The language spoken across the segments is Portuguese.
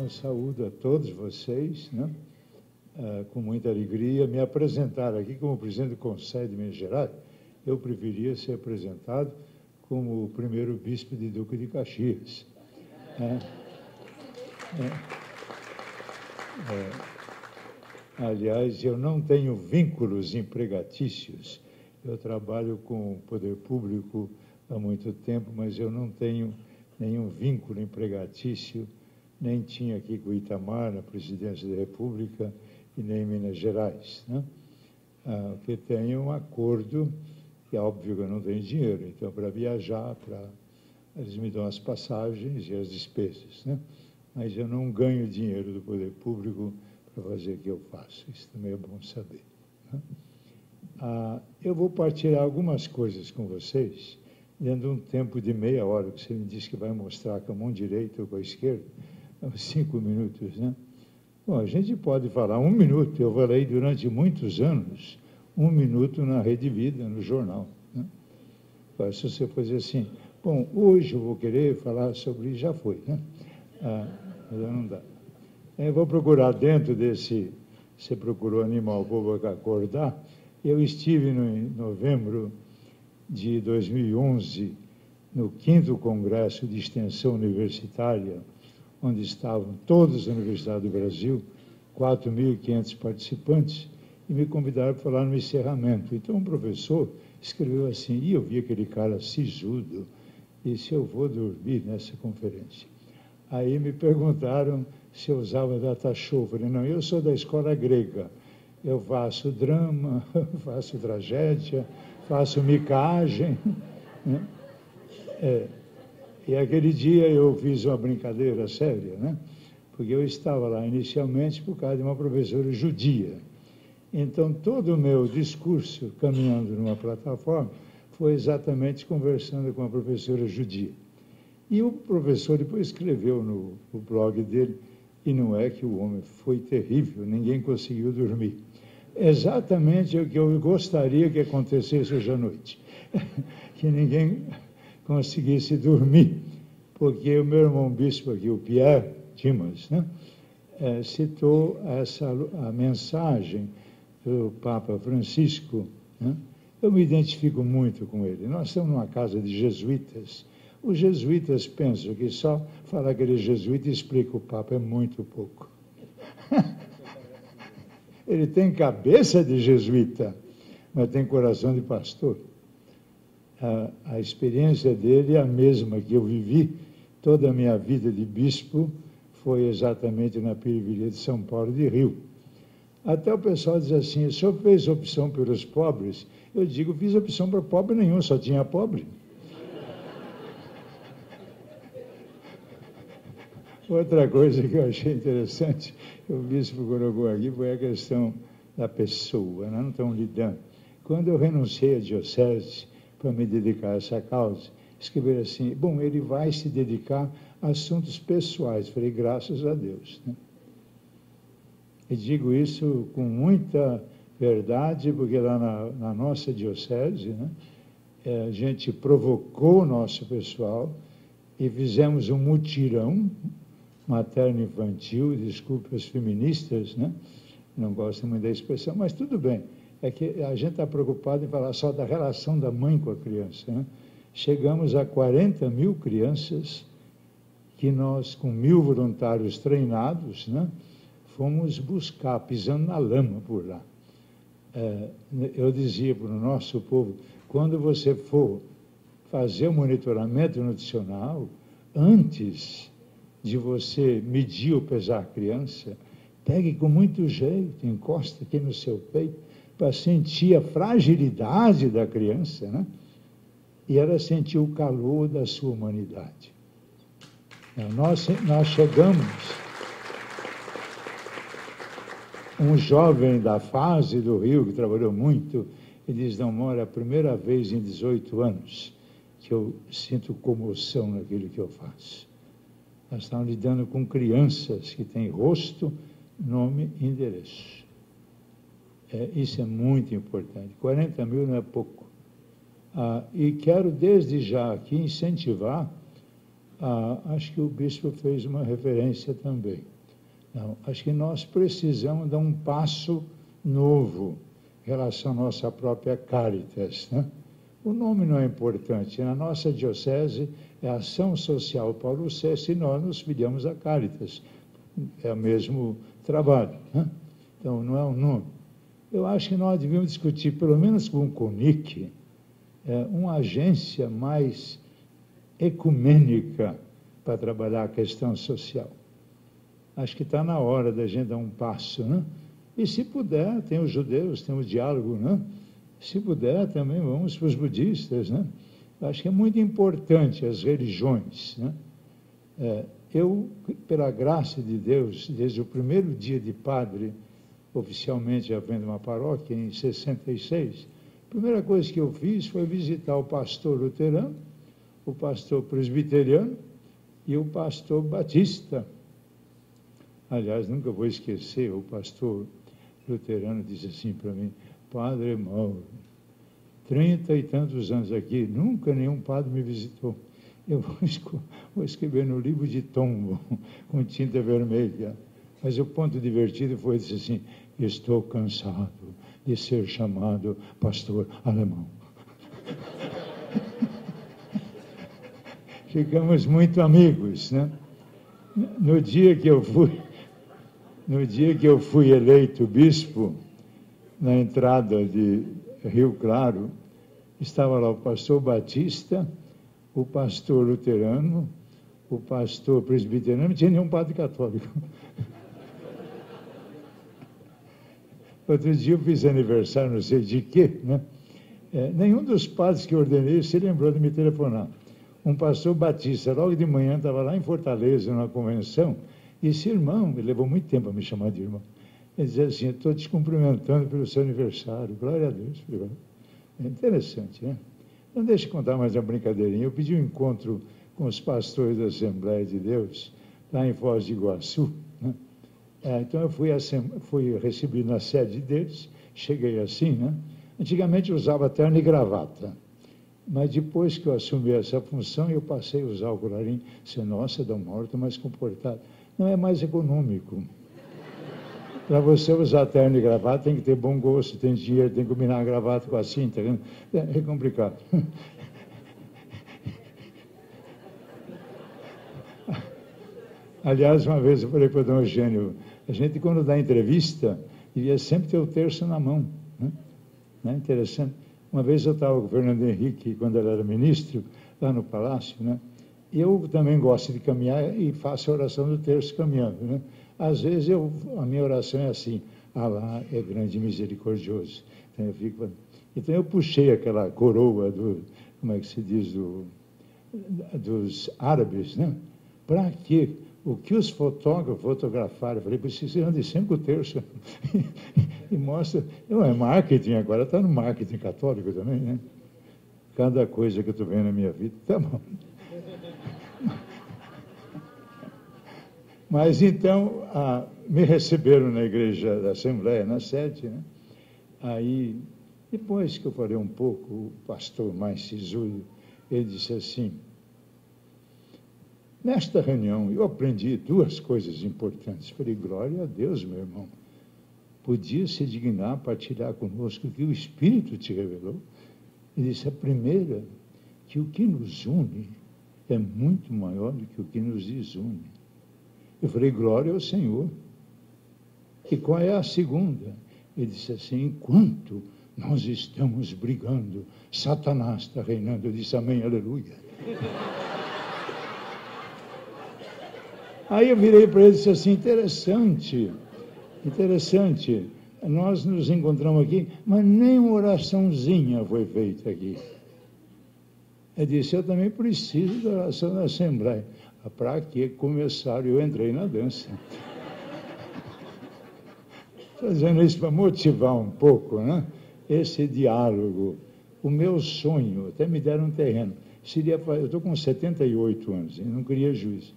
Então, saúdo a todos vocês, né? Com muita alegria. Me apresentar aqui como presidente do Conselho de Minas Gerais, eu preferia ser apresentado como o primeiro bispo de Duque de Caxias. Aliás, eu não tenho vínculos empregatícios. Eu trabalho com o poder público há muito tempo, mas eu não tenho nenhum vínculo empregatício, nem tinha aqui com o Itamar, na presidência da República, e nem em Minas Gerais, né? Que tenho um acordo, que é óbvio que eu não tenho dinheiro, então, para viajar, eles me dão as passagens e as despesas, né? Mas eu não ganho dinheiro do poder público para fazer o que eu faço. Isso também é bom saber, né? Eu vou partilhar algumas coisas com vocês, dentro de um tempo de meia hora, que você me disse que vai mostrar com a mão direita ou com a esquerda, 5 minutos, né? Bom, a gente pode falar 1 minuto. Eu falei durante muitos anos 1 minuto na Rede Vida, no jornal, né? Se você fazer assim, bom, hoje eu vou querer falar sobre... Já foi, né? Mas não dá. Eu vou procurar dentro desse... Você procurou animar o povo a acordar. Eu estive em novembro de 2011 no 5º Congresso de Extensão Universitária, onde estavam todas as universidades do Brasil, 4.500 participantes, e me convidaram para falar no encerramento. Então, um professor escreveu assim, e eu vi aquele cara sisudo, e disse, eu vou dormir nessa conferência. Aí me perguntaram se eu usava data show. Eu falei, não, eu sou da escola grega, eu faço drama, faço tragédia, faço micagem, né? E aquele dia eu fiz uma brincadeira séria, né? Porque eu estava lá inicialmente por causa de uma professora judia. Então, todo o meu discurso, caminhando numa plataforma, foi exatamente conversando com a professora judia. E o professor depois escreveu no blog dele, e não é que o homem foi terrível, ninguém conseguiu dormir. Exatamente o que eu gostaria que acontecesse hoje à noite. Que ninguém conseguisse dormir, porque o meu irmão bispo aqui, o Pierre Dimas, né, citou a mensagem do Papa Francisco, né? Eu me identifico muito com ele. Nós estamos numa casa de jesuítas. Os jesuítas pensam que só falar que ele é jesuíta explica o Papa é muito pouco. Ele tem cabeça de jesuíta, mas tem coração de pastor. A experiência dele é a mesma que eu vivi. Toda a minha vida de bispo foi exatamente na periferia de São Paulo de Rio. Até o pessoal diz assim, o senhor fez opção pelos pobres? Eu digo, fiz opção para pobre nenhum, só tinha pobre. Outra coisa que eu achei interessante, o bispo colocou aqui, foi a questão da pessoa, nós não estamos lidando. Quando eu renunciei à diocese para me dedicar a essa causa, escreveram assim, bom, ele vai se dedicar a assuntos pessoais. Falei, graças a Deus, né? E digo isso com muita verdade, porque lá na nossa diocese, né, a gente provocou o nosso pessoal e fizemos um mutirão materno-infantil, desculpe as feministas, né? Não gostam muito da expressão, mas tudo bem. É que a gente está preocupado em falar só da relação da mãe com a criança, né? Chegamos a 40.000 crianças que nós, com 1.000 voluntários treinados, né, fomos buscar, pisando na lama por lá. Eu dizia para o nosso povo, quando você for fazer o monitoramento nutricional, antes de você medir ou pesar a criança, pegue com muito jeito, encosta aqui no seu peito, para sentir a fragilidade da criança, né? E ela sentir o calor da sua humanidade. Nós chegamos, um jovem da fase do Rio, que trabalhou muito, ele diz, não, Mora, é a primeira vez em 18 anos que eu sinto comoção naquilo que eu faço. Nós estamos lidando com crianças que têm rosto, nome e endereço. Isso é muito importante. 40.000 não é pouco. E quero, desde já aqui, incentivar, acho que o bispo fez uma referência também, Não, acho que nós precisamos dar um passo novo em relação à nossa própria Caritas, né? O nome não é importante. Na nossa diocese é Ação Social Paulo VI e nós nos filiamos a Caritas. É o mesmo trabalho, né? Então, não é um nome. Eu acho que nós devíamos discutir, pelo menos com o CONIC, uma agência mais ecumênica para trabalhar a questão social. Acho que está na hora da gente dar um passo, né? E se puder, tem os judeus, tem o diálogo, né? Se puder, também vamos para os budistas, né? Acho que é muito importante as religiões, né? Eu, pela graça de Deus, desde o primeiro dia de padre, oficialmente havendo uma paróquia, em 66, a primeira coisa que eu fiz foi visitar o pastor luterano, o pastor presbiteriano e o pastor batista. Aliás, nunca vou esquecer, o pastor luterano disse assim para mim: Padre Mauro, 30 e tantos anos aqui, nunca nenhum padre me visitou. Eu vou escrever no livro de tombo, com tinta vermelha. Mas o ponto divertido foi, disse assim: estou cansado de ser chamado pastor alemão. Ficamos muito amigos, né? No dia que eu fui eleito bispo, na entrada de Rio Claro, estava lá o pastor batista, o pastor luterano, o pastor presbiteriano, não tinha nenhum padre católico. Outro dia eu fiz aniversário, não sei de quê, né? Nenhum dos padres que eu ordenei se lembrou de me telefonar. Um pastor batista, logo de manhã, estava lá em Fortaleza, numa convenção, e disse: irmão, ele levou muito tempo a me chamar de irmão. Ele dizia assim: estou te cumprimentando pelo seu aniversário. Glória a Deus. É interessante, né? Então, deixa eu contar mais uma brincadeirinha. Eu pedi um encontro com os pastores da Assembleia de Deus, lá em Foz do Iguaçu, né? Então, eu fui recebido na sede deles, cheguei assim, né? Antigamente eu usava terno e gravata, mas depois que eu assumi essa função, eu passei a usar o colarinho. Disse: nossa, Dom Mauro, estou mais comportado. Não é mais econômico. Para você usar terno e gravata, tem que ter bom gosto, tem dinheiro, tem que combinar a gravata com a cinta. É complicado. Aliás, uma vez eu falei para o Dom Eugênio: a gente, quando dá entrevista, devia sempre ter o terço na mão, né? Não é interessante? Uma vez eu estava com o Fernando Henrique, quando ele era ministro, lá no Palácio, né? E eu também gosto de caminhar e faço a oração do terço caminhando, né? Às vezes a minha oração é assim: Alá é grande e misericordioso. Então eu puxei aquela coroa como é que se diz, dos árabes, né? Para que o que os fotógrafos fotografaram, eu falei: precisam de 5 terços. E mostra, não é marketing agora, está no marketing católico também, né? Cada coisa que eu estou vendo na minha vida, tá bom. Mas então, me receberam na igreja da Assembleia, na sede, né? Aí, depois que eu falei um pouco, o pastor mais sisudo, ele disse assim: nesta reunião eu aprendi 2 coisas importantes. Falei: glória a Deus, meu irmão. Podia se dignar a partilhar conosco o que o Espírito te revelou? Ele disse: a primeira, que o que nos une é muito maior do que o que nos desune. Eu falei: glória ao Senhor. E qual é a segunda? Ele disse assim: enquanto nós estamos brigando, Satanás está reinando. Eu disse: amém, aleluia. Aí eu virei para ele e disse assim: interessante, nós nos encontramos aqui, mas nem uma oraçãozinha foi feita aqui. Ele disse: eu também preciso da oração da Assembleia. Para que começaram? Eu entrei na dança. Fazendo isso para motivar um pouco, né? Esse diálogo. O meu sonho, até me deram um terreno, seria, eu estou com 78 anos, e não queria juízo.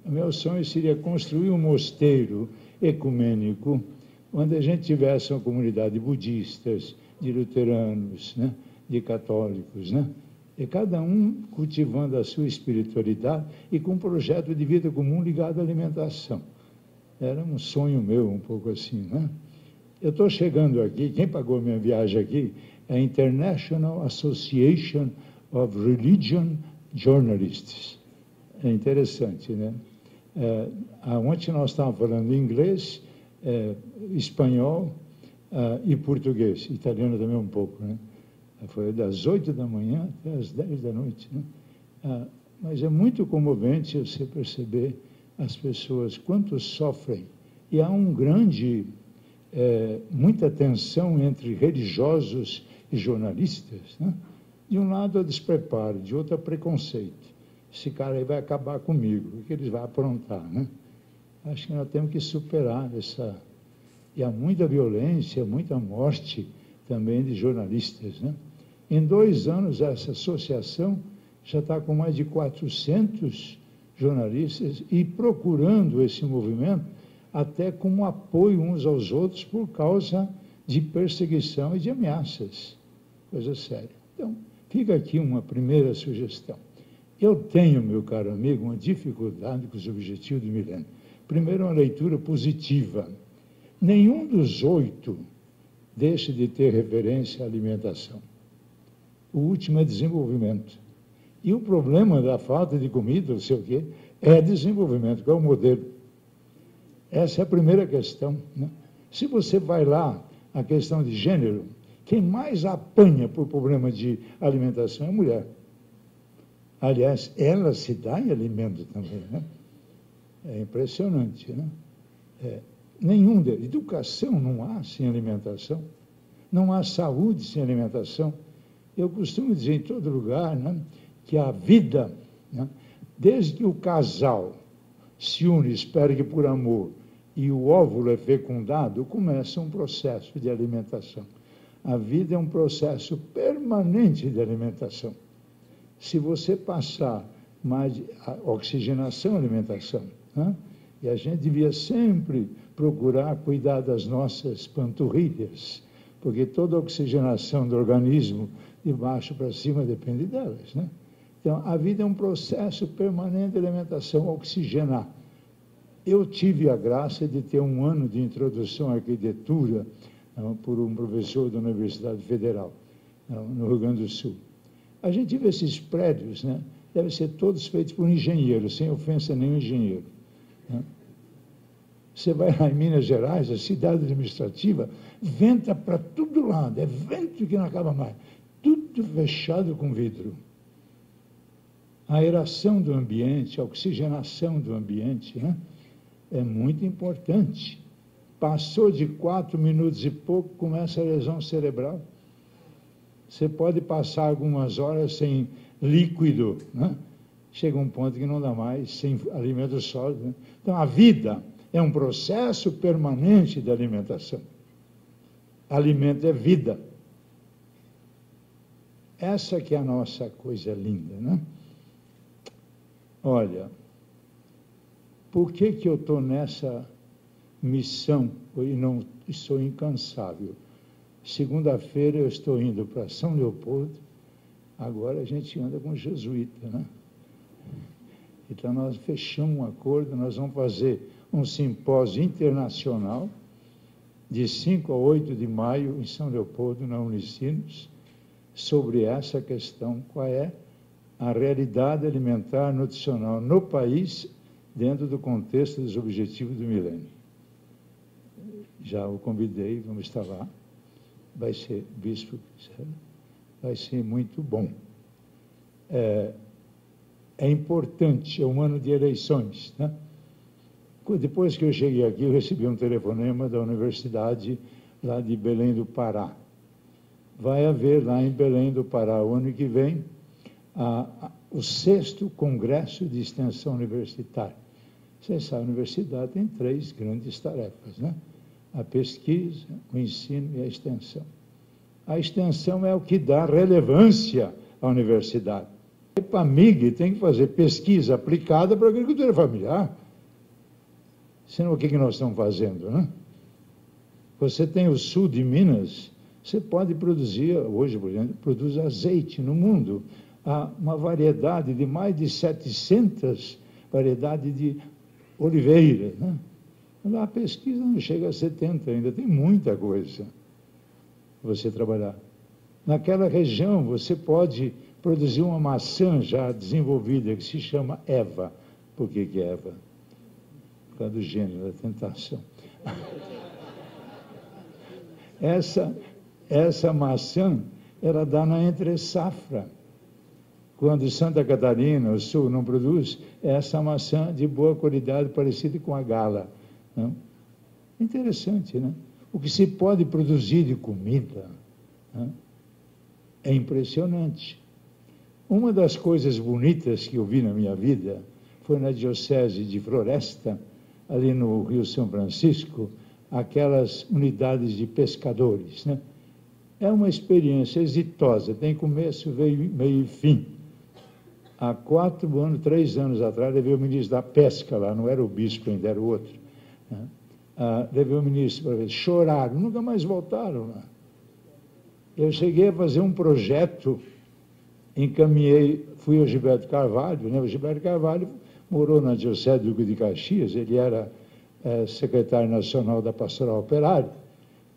O meu sonho seria construir um mosteiro ecumênico, onde a gente tivesse uma comunidade de budistas, de luteranos, né? De católicos, né? E cada um cultivando a sua espiritualidade e com um projeto de vida comum ligado à alimentação. Era um sonho meu, um pouco assim, né? Eu estou chegando aqui, quem pagou minha viagem aqui é a International Association of Religion Journalists. É interessante, né? Ontem nós estávamos falando inglês, espanhol e português, italiano também um pouco, né? Foi das 8 da manhã até as 10 da noite, né? Mas é muito comovente você perceber as pessoas quanto sofrem. E há muita tensão entre religiosos e jornalistas, né? De um lado, é despreparo, de outro, é preconceito. Esse cara aí vai acabar comigo, o que eles vão aprontar, né? Acho que nós temos que superar essa... E há muita violência, muita morte também de jornalistas, né? Em 2 anos, essa associação já está com mais de 400 jornalistas e procurando esse movimento até como apoio uns aos outros por causa de perseguição e de ameaças. Coisa séria. Então, fica aqui uma primeira sugestão. Eu tenho, meu caro amigo, uma dificuldade com os objetivos do milênio. Primeiro, uma leitura positiva. Nenhum dos 8 deixa de ter referência à alimentação. O último é desenvolvimento. E o problema da falta de comida, não sei o quê, é desenvolvimento, que é o modelo. Essa é a primeira questão, né? Se você vai lá, a questão de gênero, quem mais apanha por problema de alimentação é a mulher. Aliás, ela se dá em alimento também, né? É impressionante, né? Nenhum deles. Educação não há sem alimentação. Não há saúde sem alimentação. Eu costumo dizer em todo lugar, né, que a vida, né, desde que o casal se une, espera que por amor, e o óvulo é fecundado, começa um processo de alimentação. A vida é um processo permanente de alimentação. Se você passar mais oxigenação, alimentação, né? E a gente devia sempre procurar cuidar das nossas panturrilhas, porque toda a oxigenação do organismo, de baixo para cima, depende delas, né? Então, a vida é um processo permanente de alimentação, oxigenar. Eu tive a graça de ter 1 ano de introdução à arquitetura por um professor da Universidade Federal, no Rio Grande do Sul. A gente vê esses prédios, né? Devem ser todos feitos por engenheiros, sem ofensa a nenhum engenheiro, né? Você vai lá em Minas Gerais, a cidade administrativa, venta para todo lado, é vento que não acaba mais, tudo fechado com vidro. A aeração do ambiente, a oxigenação do ambiente, né, é muito importante. Passou de 4 minutos e pouco, começa a lesão cerebral. Você pode passar algumas horas sem líquido, né? Chega um ponto que não dá mais, sem alimento sólido, né? Então, a vida é um processo permanente de alimentação. Alimento é vida. Essa que é a nossa coisa linda, né? Olha, por que eu estou nessa missão e não sou incansável? Segunda-feira eu estou indo para São Leopoldo, agora a gente anda com jesuíta, né? Então nós fechamos um acordo, nós vamos fazer um simpósio internacional de 5 a 8 de maio em São Leopoldo, na Unicinos, sobre essa questão, qual é a realidade alimentar nutricional no país dentro do contexto dos objetivos do milênio. Já o convidei, vamos estar lá, vai ser bispo, vai ser muito bom. É importante, é um ano de eleições, né? Depois que eu cheguei aqui, eu recebi um telefonema da Universidade lá de Belém do Pará. Vai haver lá em Belém do Pará, o ano que vem, o 6º Congresso de Extensão Universitária. Você sabe, a universidade tem 3 grandes tarefas, né? A pesquisa, o ensino e a extensão. A extensão é o que dá relevância à universidade. A EPAMIG tem que fazer pesquisa aplicada para a agricultura familiar. Senão, o que nós estamos fazendo, né? Você tem o sul de Minas, você pode produzir, hoje, por exemplo, produz azeite no mundo. Há uma variedade de mais de 700 variedades de oliveira, né? Lá a pesquisa não chega a 70 ainda, tem muita coisa para você trabalhar. Naquela região, você pode produzir uma maçã já desenvolvida, que se chama Eva. Por que é Eva? Por causa do gênio, da tentação. Essa maçã, ela dá na entre-safra. Quando Santa Catarina, o Sul, não produz, é essa maçã de boa qualidade, parecida com a gala. Não? Interessante, né? O que se pode produzir de comida, né? É impressionante. Uma das coisas bonitas que eu vi na minha vida foi na Diocese de Floresta, ali no Rio São Francisco, aquelas unidades de pescadores, né? É uma experiência exitosa, tem começo, meio e fim. Há 3 anos atrás, levei o ministro da Pesca lá, não era o bispo ainda, era o outro. Né? Levei o ministro para ver, choraram, nunca mais voltaram lá. Eu cheguei a fazer um projeto, encaminhei, fui ao Gilberto Carvalho, né? O Gilberto Carvalho morou na Diocese do Duque de Caxias, ele era secretário nacional da Pastoral Operária,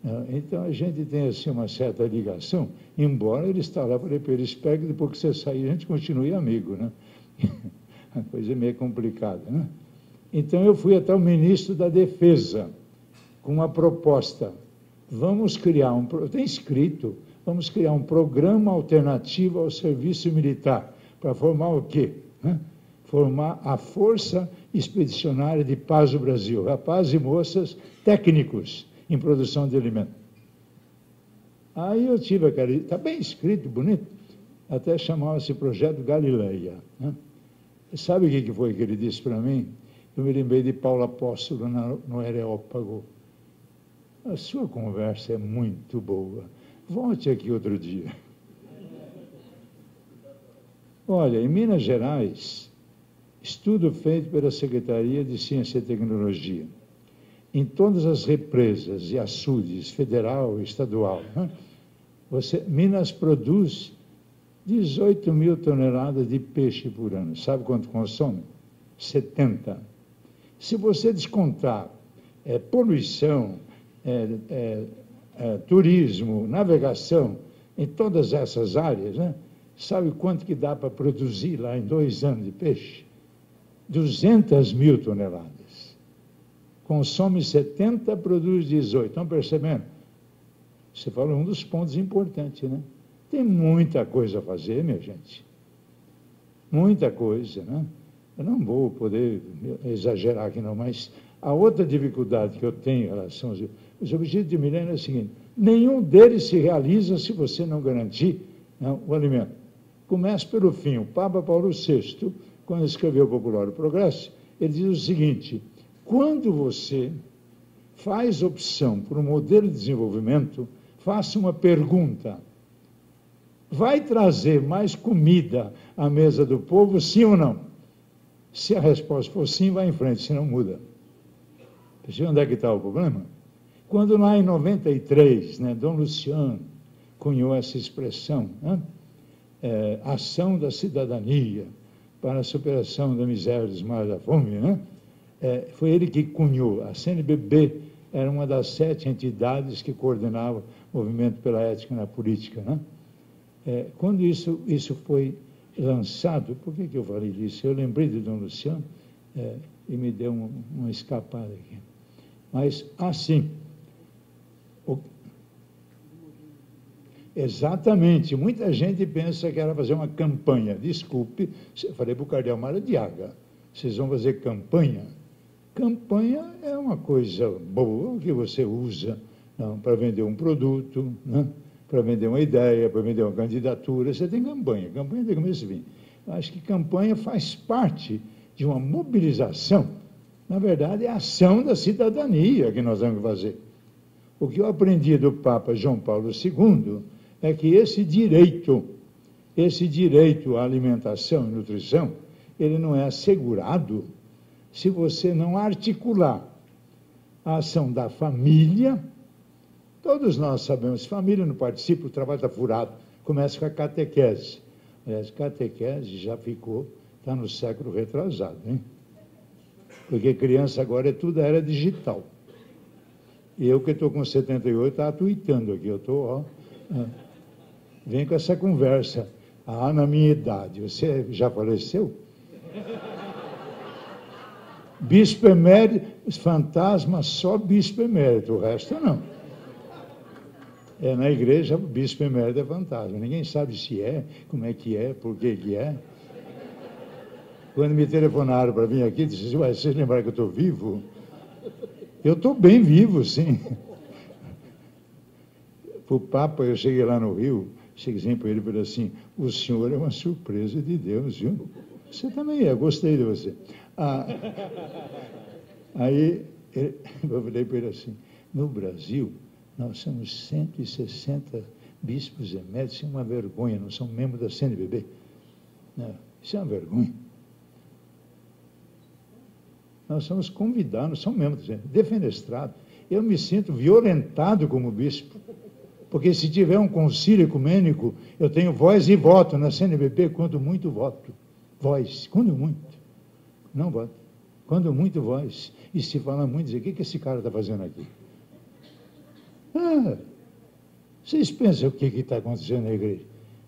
né? Então a gente tem assim uma certa ligação, embora ele está lá, falei para ele, espero que depois que você sair a gente continue amigo, né? A coisa é meio complicada, né? Então eu fui até o ministro da Defesa com uma proposta, vamos criar tem escrito, vamos criar um programa alternativo ao serviço militar, para formar o quê? Né? Formar a Força Expedicionária de Paz do Brasil, rapazes e moças técnicos em produção de alimentos. Aí eu tive aquela, está bem escrito, bonito, até chamava-se Projeto Galileia. Né? Sabe o que foi que ele disse para mim? Eu me lembrei de Paulo Apóstolo no Areópago. A sua conversa é muito boa. Volte aqui outro dia. Olha, em Minas Gerais, estudo feito pela Secretaria de Ciência e Tecnologia, em todas as represas e açudes, federal e estadual, né? Minas produz 18 mil toneladas de peixe por ano. Sabe quanto consome? 70. Se você descontar poluição, turismo, navegação, em todas essas áreas, né? Sabe quanto que dá para produzir lá em 2 anos de peixe? 200 mil toneladas. Consome 70, produz 18. Estão percebendo? Você falou um dos pontos importantes, né? Tem muita coisa a fazer, minha gente. Muita coisa, né? Eu não vou poder exagerar aqui não, mas a outra dificuldade que eu tenho em relação aos objetivos de milênio é o seguinte, nenhum deles se realiza se você não garantir, né, o alimento. Começa pelo fim. O Papa Paulo VI, quando escreveu o Popular Progresso, ele diz o seguinte, quando você faz opção por um modelo de desenvolvimento, faça uma pergunta, vai trazer mais comida à mesa do povo, sim ou não? Se a resposta for sim, vai em frente, senão muda. Percebe onde é que está o problema? Quando lá em 93, né, Dom Luciano cunhou essa expressão, né, ação da cidadania para a superação da miséria, dos males, da fome, né? Foi ele que cunhou. A CNBB era uma das 7 entidades que coordenava o movimento pela ética na política, né? Quando isso foi lançado, por que eu falei disso? Eu lembrei de Dom Luciano e me deu uma escapada aqui. Mas, assim, exatamente, muita gente pensa que era fazer uma campanha. Desculpe, eu falei para o cardeal Maradiaga, vocês vão fazer campanha? Campanha é uma coisa boa que você usa para vender um produto, né? Para vender uma ideia, para vender uma candidatura, você tem campanha. Campanha tem começo e fim. Eu acho que campanha faz parte de uma mobilização. Na verdade, é a ação da cidadania que nós vamos fazer. O que eu aprendi do Papa João Paulo II é que esse direito à alimentação e nutrição, ele não é assegurado se você não articular a ação da família. Todos nós sabemos, se a família não participa, o trabalho está furado. Começa com a catequese. Aliás, catequese já está no século retrasado, hein? Porque criança agora é tudo era digital. E eu que estou com 78, estava tweetando aqui, eu estou, vem com essa conversa. Ah, na minha idade, você já faleceu? Bispo emérito, fantasma, só bispo emérito, o resto não. Na igreja, bispo emérito é fantasma. Ninguém sabe se é, como é, por que é. Quando me telefonaram para vir aqui, disse, vocês lembraram que eu estou vivo? Eu estou bem vivo, sim. O Papa, eu cheguei lá no Rio, cheguei para ele e falei assim, o senhor é uma surpresa de Deus, viu? Você também é, gostei de você. Aí eu falei para ele assim, no Brasil, nós somos 160 bispos eméritos, isso é uma vergonha, não somos membros da CNBB. Não, isso é uma vergonha. Nós somos convidados, nós somos membros, defenestrados. Eu me sinto violentado como bispo, porque se tiver um concílio ecumênico, eu tenho voz e voto na CNBB, quando muito voto. Voz, quando muito. Não voto. Quando muito voz. E se fala muito, dizer, o que esse cara está fazendo aqui? Vocês pensam o que está acontecendo na igreja?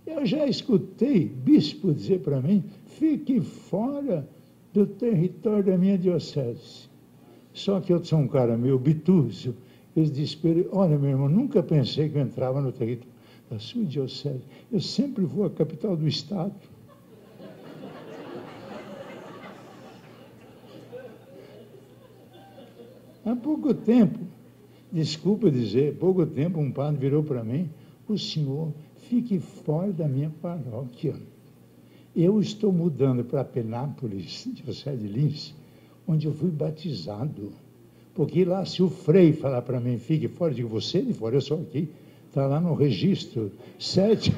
Eu já escutei bispo dizer para mim, fique fora do território da minha diocese. Só que eu sou um cara meio obtuso. Eu disse para ele, olha, meu irmão, nunca pensei que eu entrava no território da sua diocese. Eu sempre vou à capital do estado. Há pouco tempo, desculpa dizer, pouco tempo um padre virou para mim, o senhor fique fora da minha paróquia. Eu estou mudando para Penápolis, diocese de Lins, onde eu fui batizado. Porque lá, se o Frei falar para mim, fique fora, eu digo, você de fora, eu sou aqui. Está lá no registro. 7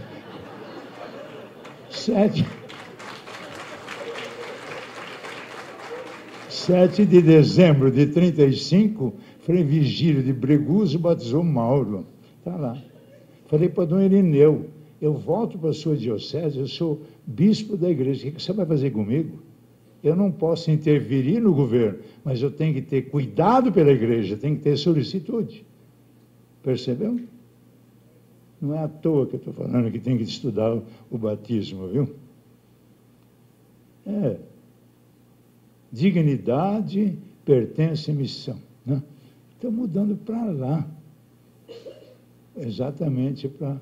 de dezembro de 35, Frei Vigílio de Breguso batizou Mauro. Está lá. Falei para Dom Irineu, eu volto para a sua diocese, eu sou bispo da igreja, o que você vai fazer comigo? Eu não posso intervir no governo, mas eu tenho que ter cuidado pela igreja, tenho que ter solicitude. Percebeu? Não é à toa que eu estou falando que tem que estudar o batismo, viu? Dignidade, pertence e missão. Né? Estou mudando para lá, exatamente para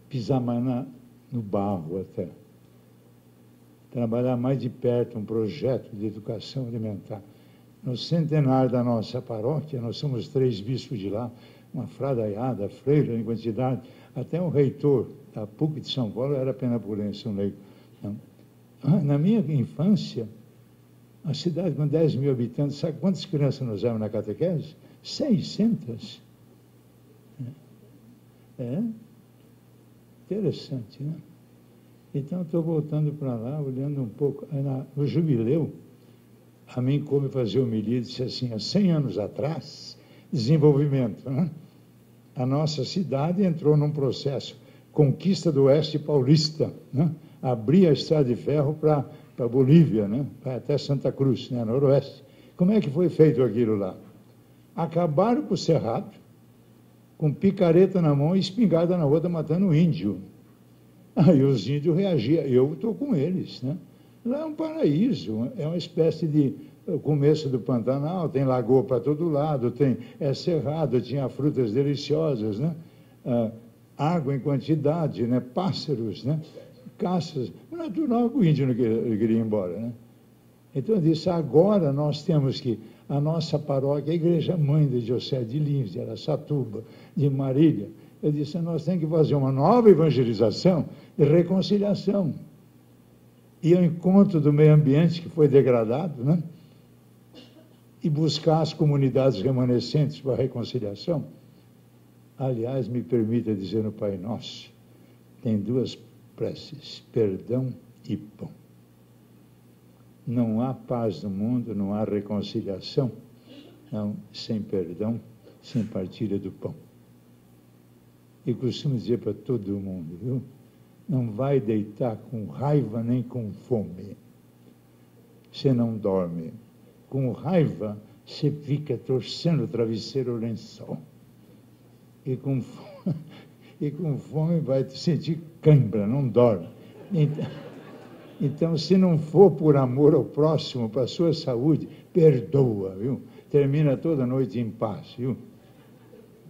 pisar mais no barro até. Trabalhar mais de perto um projeto de educação alimentar. No centenário da nossa paróquia, nós somos 3 bispos de lá, uma fradaiada, freira em quantidade, até o reitor da PUC de São Paulo era penapolense, um leigo. Na minha infância, a cidade com 10 mil habitantes, sabe quantas crianças nós éramos na catequese? 600. Interessante, né? Então, estou voltando para lá, olhando um pouco. No jubileu, a mim, como fazer homilia, disse assim, há 100 anos atrás, desenvolvimento, né? A nossa cidade entrou num processo, conquista do oeste paulista, né? Abrir a estrada de ferro para a Bolívia, né? Até Santa Cruz, né? Noroeste. Como é que foi feito aquilo lá? Acabaram com o cerrado, com picareta na mão e espingarda na outra, matando o índio. Aí os índios reagiam, eu estou com eles, né? Lá é um paraíso, é uma espécie de começo do Pantanal, tem lagoa para todo lado, é cerrado, tinha frutas deliciosas, né? Água em quantidade, né? Pássaros, né? Caças, natural que o índio não queria ir embora, né? Então eu disse, agora nós temos que, a nossa paróquia, a igreja mãe da Diocese de Lins, de Araçatuba, de Marília, eu disse, nós temos que fazer uma nova evangelização e reconciliação. E o encontro do meio ambiente que foi degradado, né? E buscar as comunidades remanescentes para a reconciliação. Aliás, me permita dizer no Pai Nosso, tem 2 preces, perdão e pão. Não há paz no mundo, não há reconciliação, não, sem perdão, sem partilha do pão. E costumo dizer para todo mundo, viu? Não vai deitar com raiva nem com fome. Você não dorme. com raiva, você fica torcendo o travesseiro ou o lençol. E com fome vai sentir cãibra, não dorme. Então, se não for por amor ao próximo, para a sua saúde, perdoa, viu? Termina toda noite em paz, viu?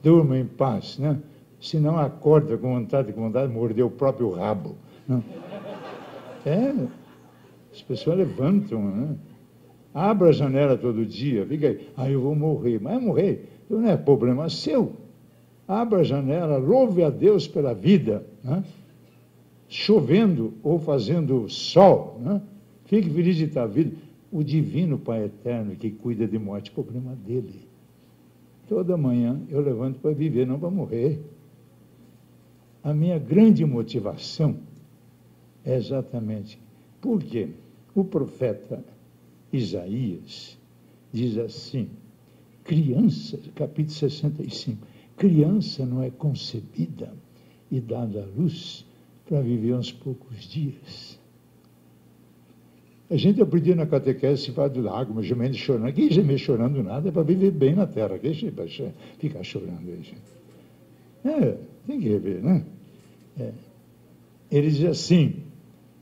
Durma em paz, né? Se não acorda com vontade de morder o próprio rabo. Né? As pessoas levantam, né? Abra a janela todo dia, fica aí, eu vou morrer. Mas morrer não é problema seu. Abra a janela, louve a Deus pela vida, né? Chovendo ou fazendo sol, né? Fique feliz de estar vivo. O divino Pai Eterno que cuida de morte, problema dele. Toda manhã eu levanto para viver, não para morrer. A minha grande motivação é exatamente porque o profeta Isaías diz assim, criança, capítulo 65, criança não é concebida e dada à luz para viver uns poucos dias. A gente aprendia na catequese se vai do lago, mas gemendo chorando. Quem gemer chorando nada é para viver bem na terra. Quem ficar chorando aí, gente? Tem que rever, né? Ele diz assim,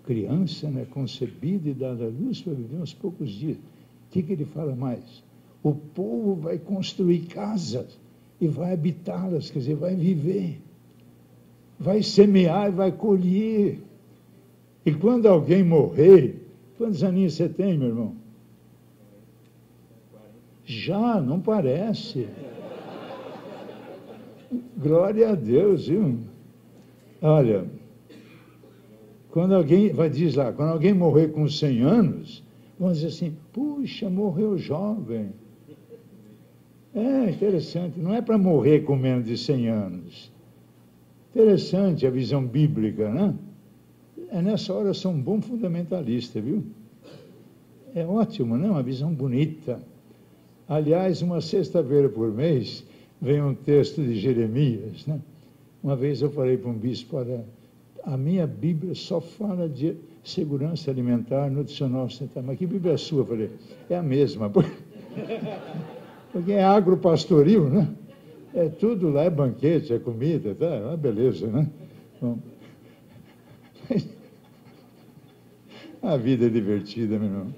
criança não é concebida e dada à luz para viver uns poucos dias. O que ele fala mais? O povo vai construir casas e vai habitá-las, quer dizer, vai viver. Vai semear e vai colher. E quando alguém morrer, quantos aninhos você tem, meu irmão? Já, não parece. Glória a Deus, viu? Olha, quando alguém, diz lá, quando alguém morrer com 100 anos, vão dizer assim, puxa, morreu jovem. É interessante, não é para morrer com menos de 100 anos. Interessante a visão bíblica, né? Nessa hora eu sou um bom fundamentalista, viu? É ótimo, né? Uma visão bonita. Aliás, uma sexta-feira por mês, vem um texto de Jeremias, né? Uma vez eu falei para um bispo, olha, a minha Bíblia só fala de segurança alimentar, nutricional, mas que Bíblia é a sua? Eu falei, é a mesma, porque é agropastoril, né? É tudo lá, é banquete, é comida, tá? É uma beleza, né? Bom, a vida é divertida, meu irmão.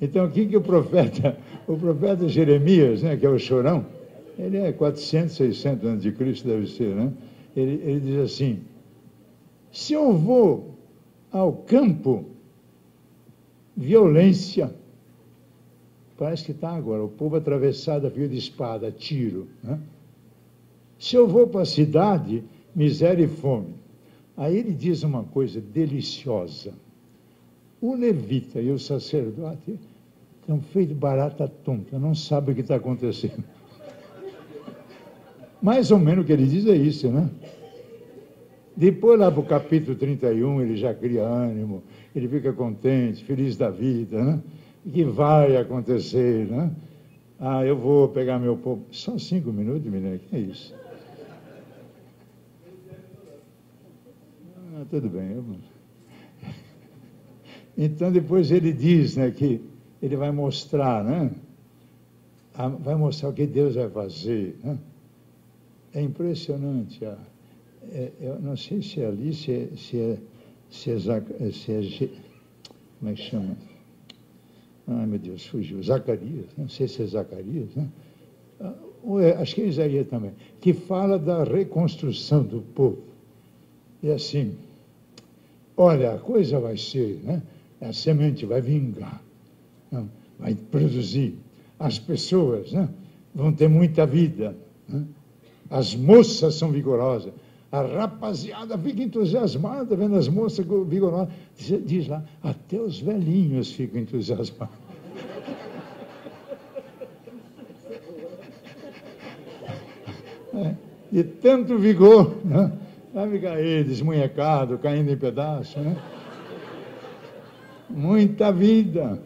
Então, o que o profeta Jeremias, né, que é o chorão, ele é 400, 600 anos de Cristo, deve ser, né? Ele diz assim, se eu vou ao campo, violência, parece que está agora, o povo atravessado a fio de espada, tiro, né? Se eu vou para a cidade, miséria e fome. Aí ele diz uma coisa deliciosa, o levita e o sacerdote estão feitos barata tonta, não sabem o que está acontecendo. Mais ou menos o que ele diz é isso, né? Depois, lá para o capítulo 31, ele já cria ânimo, ele fica contente, feliz da vida, né? O que vai acontecer, né? Eu vou pegar meu povo. Só 5 minutos, menino, que é isso? Tudo bem. Então, depois ele diz, né, que ele vai mostrar, né? Vai mostrar o que Deus vai fazer, né? É impressionante. Eu não sei se é ali, como é que chama? Ai, meu Deus, fugiu. Zacarias, não sei se é Zacarias, né? Acho que é Isaías também, que fala da reconstrução do povo. E assim, olha, a coisa vai ser, né? A semente vai vingar, né? Vai produzir. As pessoas, né, vão ter muita vida, né? As moças são vigorosas. A rapaziada fica entusiasmada vendo as moças vigorosas. Diz lá, até os velhinhos ficam entusiasmados. De tanto vigor, né? Vai ficar aí desmunhecado, caindo em pedaços, né? Muita vida.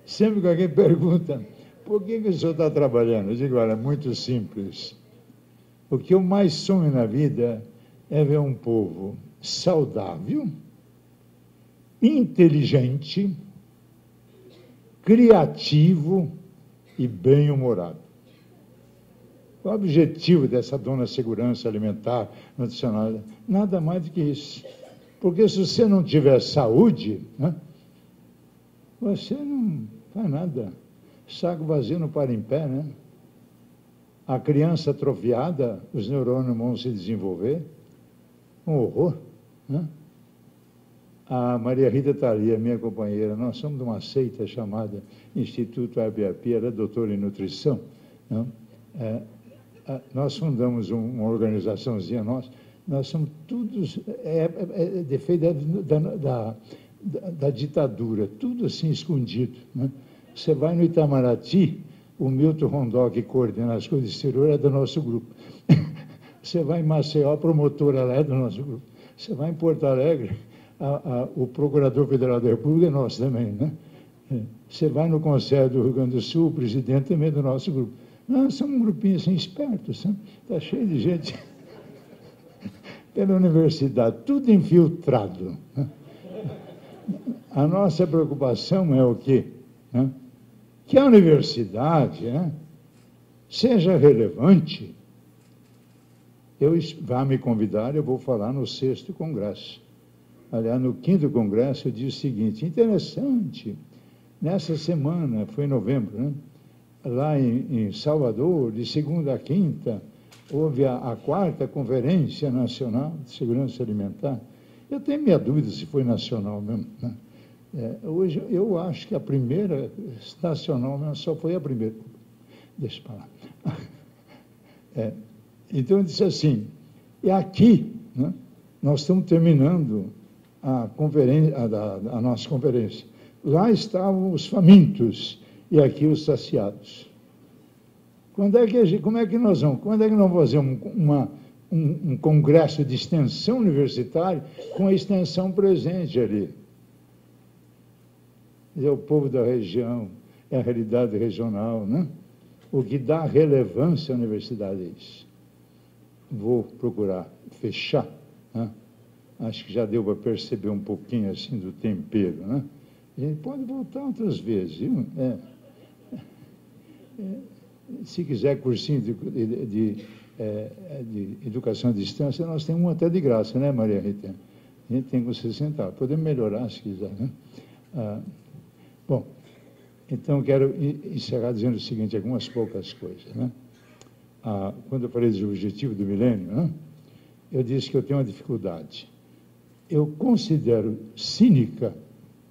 Sempre que alguém pergunta, por que o senhor está trabalhando? Eu digo, olha, é muito simples. O que eu mais sonho na vida é ver um povo saudável, inteligente, criativo e bem-humorado. O objetivo dessa dona segurança alimentar, nutricional, nada mais do que isso. Porque se você não tiver saúde, né, você não faz nada. Saco vazio não para em pé, né? A criança atrofiada, os neurônios vão se desenvolver. Um horror, né? A Maria Rita está ali, a minha companheira. Nós somos de uma seita chamada Instituto ABAP, ela é doutora em nutrição, né? Nós fundamos uma organizaçãozinha nossa, nós somos todos, defeito da ditadura, tudo assim escondido, né? Você vai no Itamaraty, o Milton Rondó, que coordena as coisas do exterior, é do nosso grupo. Você vai em Maceió, a promotora lá é do nosso grupo. Você vai em Porto Alegre, o Procurador Federal da República é nosso também, né? Você vai no Conselho do Rio Grande do Sul, o presidente também é do nosso grupo. Nós somos um grupinho assim, espertos, está cheio de gente pela universidade, tudo infiltrado, né? A nossa preocupação é o quê? Né? Que a universidade, né, seja relevante. Vá me convidar, eu vou falar no 6º Congresso. Aliás, no 5º Congresso eu disse o seguinte, interessante, nessa semana, foi em novembro, né, lá em Salvador, de segunda a quinta, houve a 4ª Conferência Nacional de Segurança Alimentar. Eu tenho minha dúvida se foi nacional mesmo, né? Hoje eu acho que a primeira nacional mesmo só foi a primeira. Deixa eu falar. Então eu disse assim, e aqui, né, nós estamos terminando a nossa conferência. Lá estavam os famintos e aqui os saciados. Como é que nós vamos fazer um congresso de extensão universitária com a extensão presente ali? É o povo da região, é a realidade regional, né? O que dá relevância à universidade é isso. Vou procurar fechar, né? Acho que já deu para perceber um pouquinho assim do tempero, né? A gente pode voltar outras vezes, viu? Se quiser cursinho de educação à distância, nós temos um até de graça, né, Maria Rita? A gente tem com 60, podemos melhorar se quiser, né? Bom, então quero encerrar dizendo o seguinte, algumas poucas coisas, né? Quando eu falei do objetivo do milênio, né, eu disse que eu tenho uma dificuldade. Eu considero cínica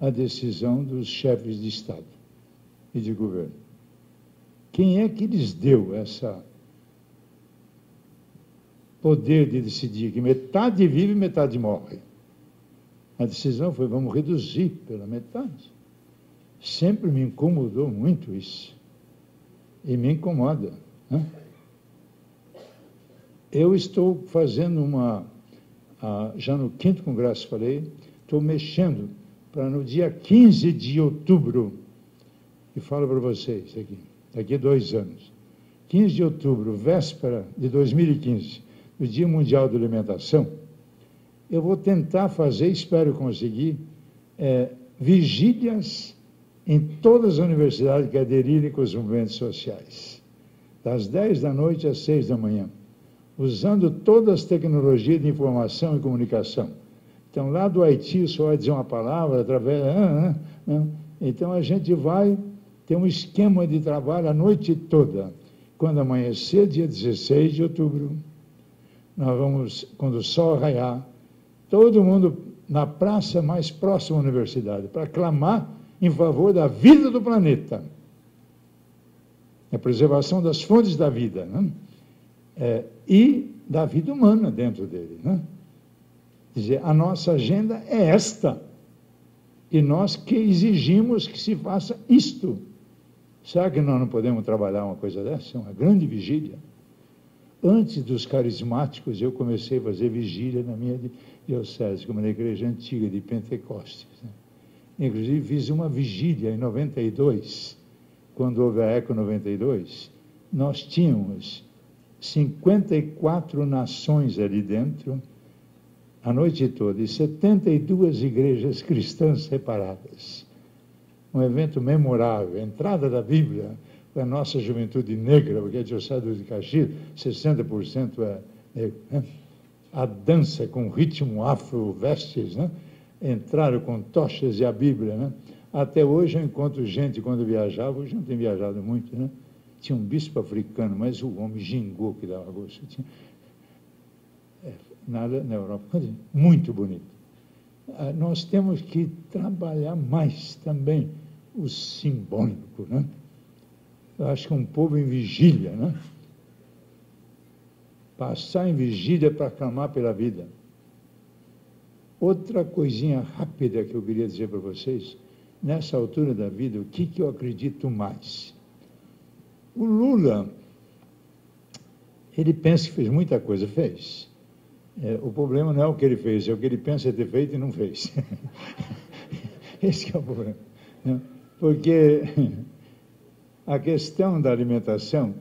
a decisão dos chefes de Estado e de governo. Quem é que lhes deu esse poder de decidir que metade vive e metade morre? A decisão foi, vamos reduzir pela metade. Sempre me incomodou muito isso. E me incomoda, né? Eu estou fazendo já no 5º Congresso, falei, estou mexendo para no dia 15 de outubro, e falo para vocês aqui, daqui a 2 anos, 15 de outubro, véspera de 2015, do Dia Mundial da Alimentação, eu vou tentar fazer, espero conseguir, vigílias em todas as universidades que aderirem com os movimentos sociais, das 10 da noite às 6 da manhã, usando todas as tecnologias de informação e comunicação. Então, lá do Haiti, só vai dizer uma palavra através... Então, a gente vai ter um esquema de trabalho a noite toda. Quando amanhecer, dia 16 de outubro, nós vamos, quando o sol raiar, todo mundo na praça mais próxima à universidade, para clamar em favor da vida do planeta. A preservação das fontes da vida, né? E da vida humana dentro dele, né? Quer dizer, a nossa agenda é esta, e nós que exigimos que se faça isto. Será que nós não podemos trabalhar uma coisa dessa? Uma grande vigília. Antes dos carismáticos, eu comecei a fazer vigília na minha diocese, como na igreja antiga de Pentecostes, né? Inclusive, fiz uma vigília em 92, quando houve a Eco 92, nós tínhamos 54 nações ali dentro, a noite toda, e 72 igrejas cristãs separadas. Um evento memorável, entrada da Bíblia para a nossa juventude negra, porque a Diocese de Caxias, 60% é negro, né? A dança com ritmo afro-vestes, né? Entraram com tochas e a Bíblia, né? Até hoje eu encontro gente, quando viajava, hoje não tem viajado muito, né? Tinha um bispo africano, mas o homem gingou que dava gosto. Nada na Europa, muito bonito. Nós temos que trabalhar mais também o simbólico, né? Eu acho que um povo em vigília, né? Passar em vigília para clamar pela vida. Outra coisinha rápida que eu queria dizer para vocês, nessa altura da vida, o que eu acredito mais? O Lula, ele pensa que fez muita coisa, fez. O problema não é o que ele fez, é o que ele pensa ter feito e não fez. Esse que é o problema. Né? Porque a questão da alimentação,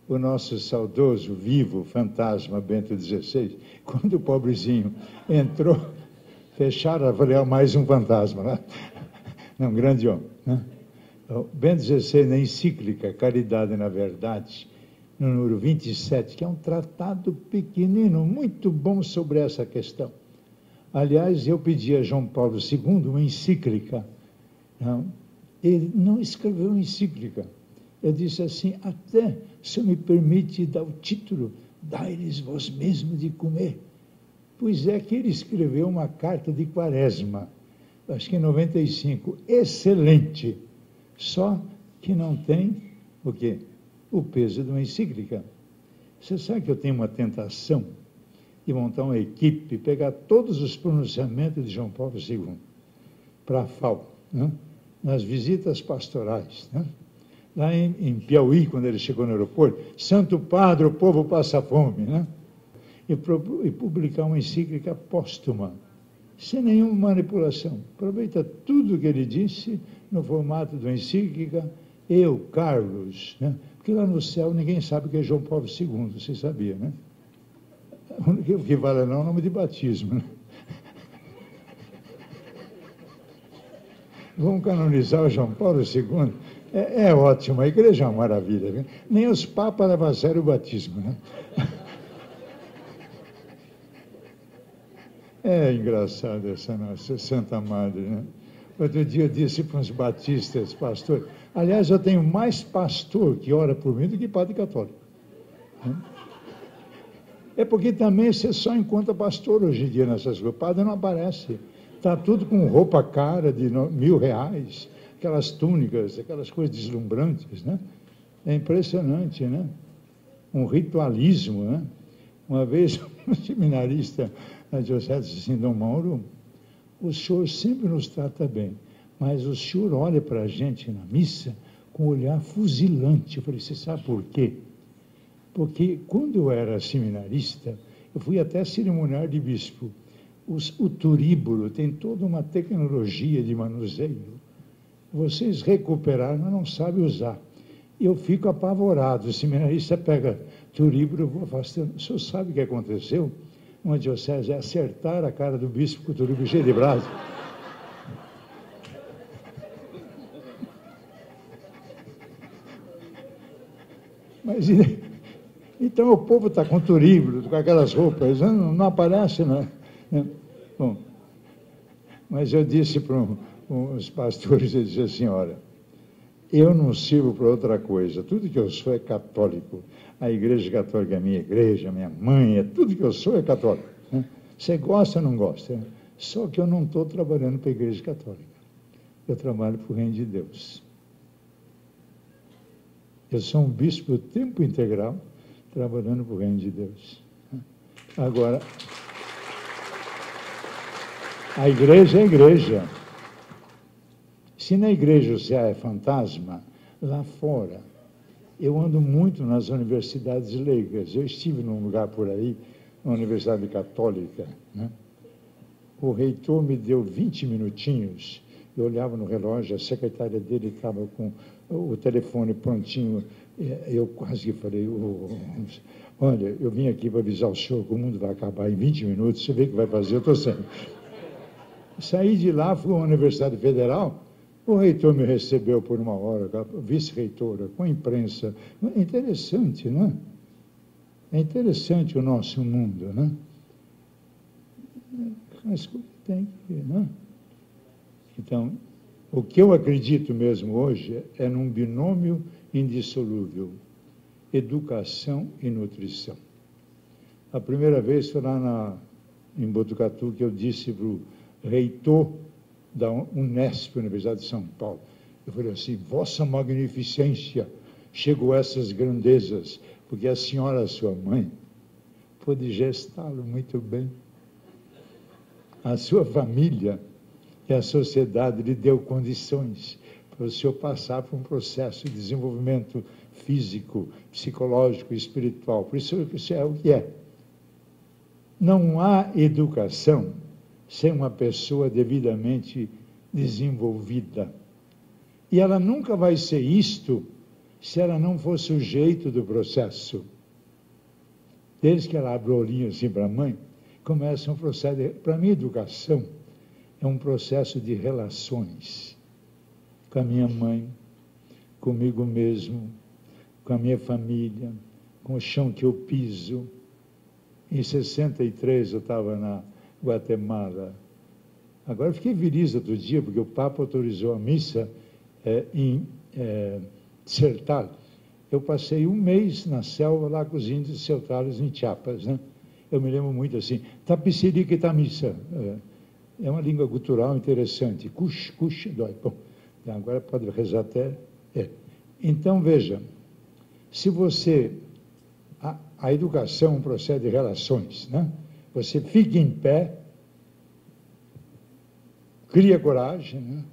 o nosso saudoso, vivo, fantasma Bento XVI, quando o pobrezinho entrou, fecharam, falei, mais um fantasma, né? Não, grande homem. Né? Bento XVI, na encíclica Caridade na Verdade, no número 27, que é um tratado pequenino, muito bom sobre essa questão. Aliás, eu pedi a João Paulo II uma encíclica. Não, ele não escreveu encíclica. Eu disse assim, até, se me permite dar o título, dai-lhes vós mesmo de comer. Pois é que ele escreveu uma carta de Quaresma, acho que em 95, excelente, só que não tem o quê? O peso de uma encíclica. Você sabe que eu tenho uma tentação de montar uma equipe, pegar todos os pronunciamentos de João Paulo II para a FAO, né? Nas visitas pastorais, né? Lá em Piauí, quando ele chegou no aeroporto, Santo Padre, o povo passa fome, né? E publicar uma encíclica póstuma, sem nenhuma manipulação. Aproveita tudo que ele disse no formato de uma encíclica, eu, Carlos, né? Porque lá no céu ninguém sabe o que é João Paulo II, você sabia, né? O que vale não é o nome de batismo, né? Vamos canonizar o João Paulo II? É ótimo, a igreja é uma maravilha, viu? Nem os papas levam a sério o batismo, né? É engraçado essa nossa Santa Madre, né? Outro dia eu disse para uns batistas, pastor, aliás, eu tenho mais pastor que ora por mim do que padre católico. É porque também você só encontra pastor hoje em dia nessas ruas, padre não aparece. Está tudo com roupa cara de R$1.000, aquelas túnicas, aquelas coisas deslumbrantes, né? É impressionante, né? Um ritualismo, né? Uma vez, um seminarista na Diocese de Dom Mauro, o senhor sempre nos trata bem, mas o senhor olha para a gente na missa com um olhar fuzilante. Eu falei, você sabe por quê? Porque quando eu era seminarista, eu fui até cerimoniário de bispo. O turíbulo tem toda uma tecnologia de manuseio. Vocês recuperaram, mas não sabem usar. Eu fico apavorado. O seminarista pega turíbulo, eu vou afastando. O senhor sabe o que aconteceu? Uma diocese é acertar a cara do bispo com o turíbulo cheio de brasa. Mas então o povo está com turíbulo, com aquelas roupas, não aparece, não. Bom, mas eu disse para uns pastores, eu disse assim, olha, eu não sirvo para outra coisa, tudo que eu sou é católico, a igreja católica é minha igreja, minha mãe, tudo que eu sou é católico, né? Você gosta ou não gosta? Né? Só que eu não estou trabalhando para a igreja católica, eu trabalho para o reino de Deus. Eu sou um bispo de tempo integral, trabalhando para o reino de Deus. Agora, a igreja é a igreja. Se na igreja você é fantasma, lá fora, eu ando muito nas universidades leigas. Eu estive num lugar por aí, uma universidade católica, né? O reitor me deu 20 minutinhos, eu olhava no relógio, a secretária dele estava com o telefone prontinho. Eu quase que falei, olha, eu vim aqui para avisar o senhor que o mundo vai acabar em 20 minutos, você vê o que vai fazer, eu estou saindo. Saí de lá, fui à Universidade Federal, o reitor me recebeu por uma hora, a vice-reitora, com a imprensa. É interessante, não é? É interessante o nosso mundo, né? Mas tem que, né? Então, o que eu acredito mesmo hoje é num binômio indissolúvel, educação e nutrição. A primeira vez foi lá em Botucatu que eu disse para o reitor da Unesp, Universidade de São Paulo, eu falei assim, Vossa Magnificência, chegou a essas grandezas, porque a senhora, sua mãe, pôde gestá-lo muito bem. A sua família e a sociedade lhe deu condições para o senhor passar por um processo de desenvolvimento físico, psicológico e espiritual. Por isso é o que é. Não há educação sem uma pessoa devidamente desenvolvida. E ela nunca vai ser isto se ela não for sujeito do processo. Desde que ela abre o olhinho assim para a mãe, começa um processo. Para mim, educação é um processo de relações com a minha mãe, comigo mesmo, com a minha família, com o chão que eu piso. Em 63 eu estava na Guatemala. Agora fiquei feliz outro dia, porque o Papa autorizou a missa em Sertal. Eu passei um mês na selva lá com os índios Sertales em Chiapas, né? Eu me lembro muito assim, tapicirica e tamissa. É uma língua cultural interessante. Cush, dói. Bom, agora pode rezar até. Então, veja, se você... A educação é um processo de relações, né? Você fica em pé, cria coragem, né?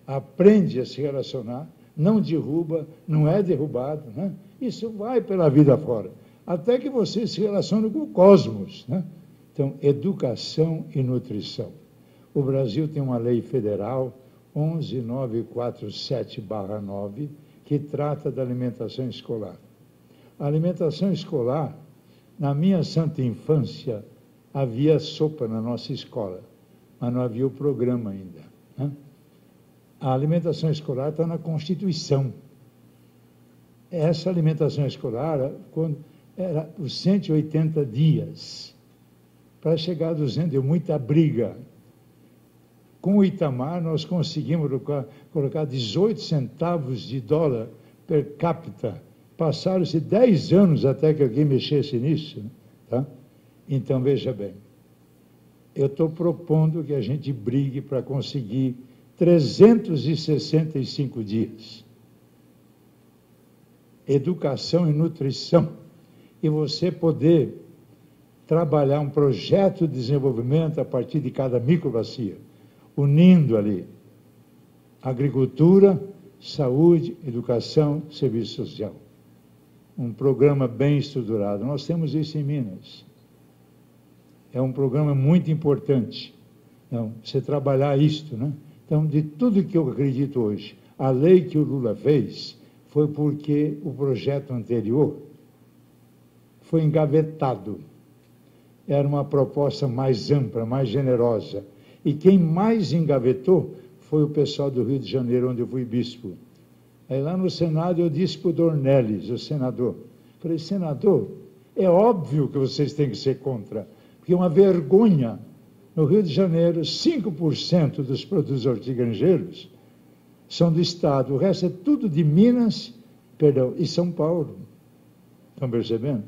Aprende a se relacionar, não derruba, não é derrubado, né? Isso vai pela vida fora, até que você se relacione com o cosmos, né? Então, educação e nutrição. O Brasil tem uma lei federal, 11947/9, que trata da alimentação escolar. A alimentação escolar, na minha santa infância, havia sopa na nossa escola, mas não havia o programa ainda, né? A alimentação escolar está na Constituição. Essa alimentação escolar, quando era por 180 dias, para chegar a 200, deu muita briga. Com o Itamar, nós conseguimos colocar 18 centavos de dólar per capita. Passaram-se 10 anos até que alguém mexesse nisso, tá? Então, veja bem, eu estou propondo que a gente brigue para conseguir 365 dias. Educação e nutrição. E você poder trabalhar um projeto de desenvolvimento a partir de cada microbacia, unindo ali agricultura, saúde, educação, serviço social. Um programa bem estruturado. Nós temos isso em Minas. É um programa muito importante. Então, você trabalhar isto, né? Então, de tudo que eu acredito hoje, a lei que o Lula fez foi porque o projeto anterior foi engavetado. Era uma proposta mais ampla, mais generosa. E quem mais engavetou foi o pessoal do Rio de Janeiro, onde eu fui bispo. Aí lá no Senado eu disse para o Dornelles, o senador, falei, senador, é óbvio que vocês têm que ser contra, porque é uma vergonha. No Rio de Janeiro, 5% dos produtos hortigranjeiros são do Estado, o resto é tudo de Minas, e São Paulo. Estão percebendo?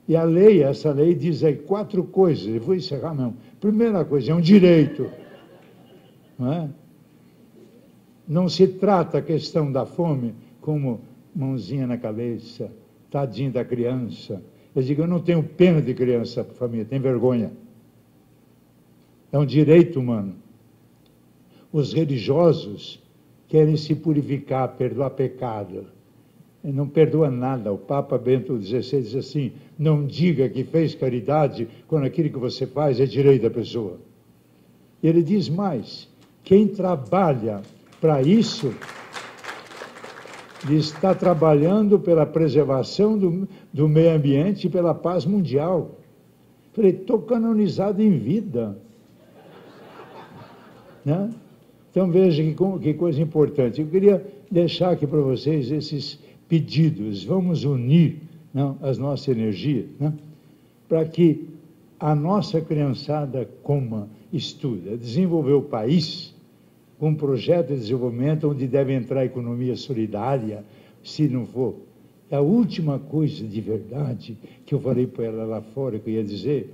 E a lei, essa lei diz aí 4 coisas, eu vou encerrar mesmo. Primeira coisa, é um direito, não é? Não se trata a questão da fome como mãozinha na cabeça, tadinho da criança. Eu digo, eu não tenho pena de criança, família, tem vergonha. É um direito humano. Os religiosos querem se purificar, perdoar pecado. E não perdoa nada. O Papa Bento XVI diz assim, não diga que fez caridade quando aquilo que você faz é direito da pessoa. E ele diz mais, quem trabalha para isso de estar trabalhando pela preservação do meio ambiente e pela paz mundial. Falei, estou canonizado em vida. Né? Então, veja que coisa importante. Eu queria deixar aqui para vocês esses pedidos. Vamos unir, não, as nossas energias, né, para que a nossa criançada coma, estuda, desenvolver o país com um projeto de desenvolvimento onde deve entrar a economia solidária, se não for. A última coisa de verdade que eu falei para ela lá fora, que eu ia dizer,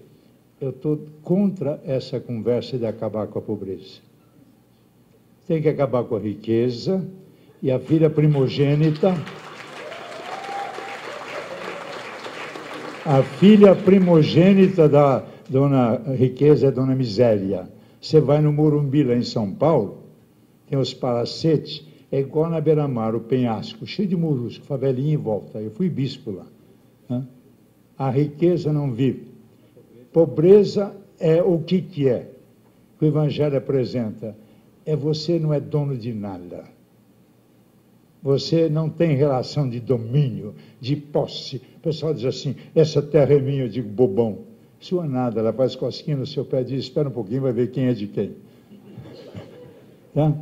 eu estou contra essa conversa de acabar com a pobreza. Tem que acabar com a riqueza, e a filha primogênita... A filha primogênita da dona Riqueza é dona Miséria. Você vai no Morumbi, lá em São Paulo, tem os palacetes, é igual na Beira-Mar, o penhasco, cheio de molusco, favelinha em volta. Eu fui bispo lá. Né? A riqueza não vive. Pobreza é o que é? O Evangelho apresenta. É você não é dono de nada. Você não tem relação de domínio, de posse. O pessoal diz assim, essa terra é minha, eu digo, bobão. Isso é nada, ela faz cosquinha no seu pé e diz, espera um pouquinho, vai ver quem é de quem. Tá?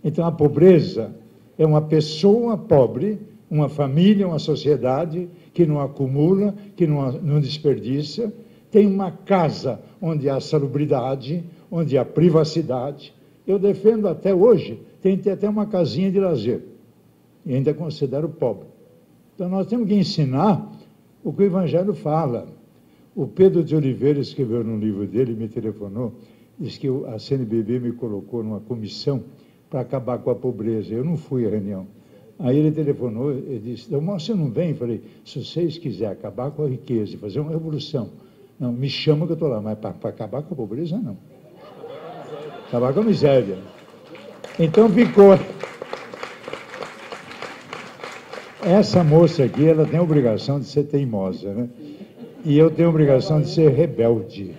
Então, a pobreza é uma pessoa pobre, uma família, uma sociedade que não acumula, que não desperdiça, tem uma casa onde há salubridade, onde há privacidade. Eu defendo até hoje, tem até uma casinha de lazer. E ainda considero pobre. Então, nós temos que ensinar o que o Evangelho fala. O Pedro de Oliveira escreveu num livro dele, me telefonou, disse que a CNBB me colocou numa comissão para acabar com a pobreza. Eu não fui à reunião. Aí ele telefonou e disse, você não vem? Eu falei, se vocês quiserem acabar com a riqueza e fazer uma revolução, não, me chama que eu estou lá, mas para acabar com a pobreza, não. Acabar com a miséria. Então ficou... Essa moça aqui, ela tem a obrigação de ser teimosa, né? E eu tenho a obrigação de ser rebelde.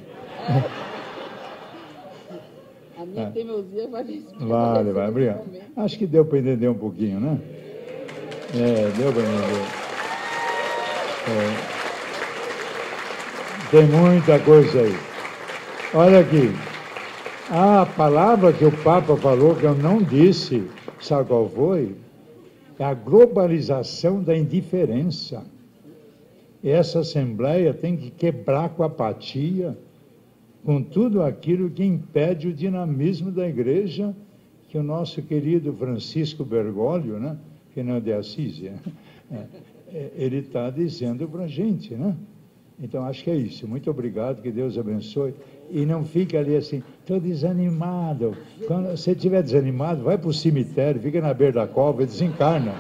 A minha teimosia vale. Vale, obrigado. Acho que deu para entender um pouquinho, né? Deu para entender. Tem muita coisa aí. Olha aqui. A palavra que o Papa falou, que eu não disse, sabe qual foi? É a globalização da indiferença. Essa Assembleia tem que quebrar com a apatia, com tudo aquilo que impede o dinamismo da Igreja, que o nosso querido Francisco Bergoglio, né, que não é de Assis, ele está dizendo para a gente, né? Então, acho que é isso. Muito obrigado, que Deus abençoe. E não fique ali assim, estou desanimado. Quando você estiver desanimado, vai para o cemitério, fica na beira da cova e desencarna.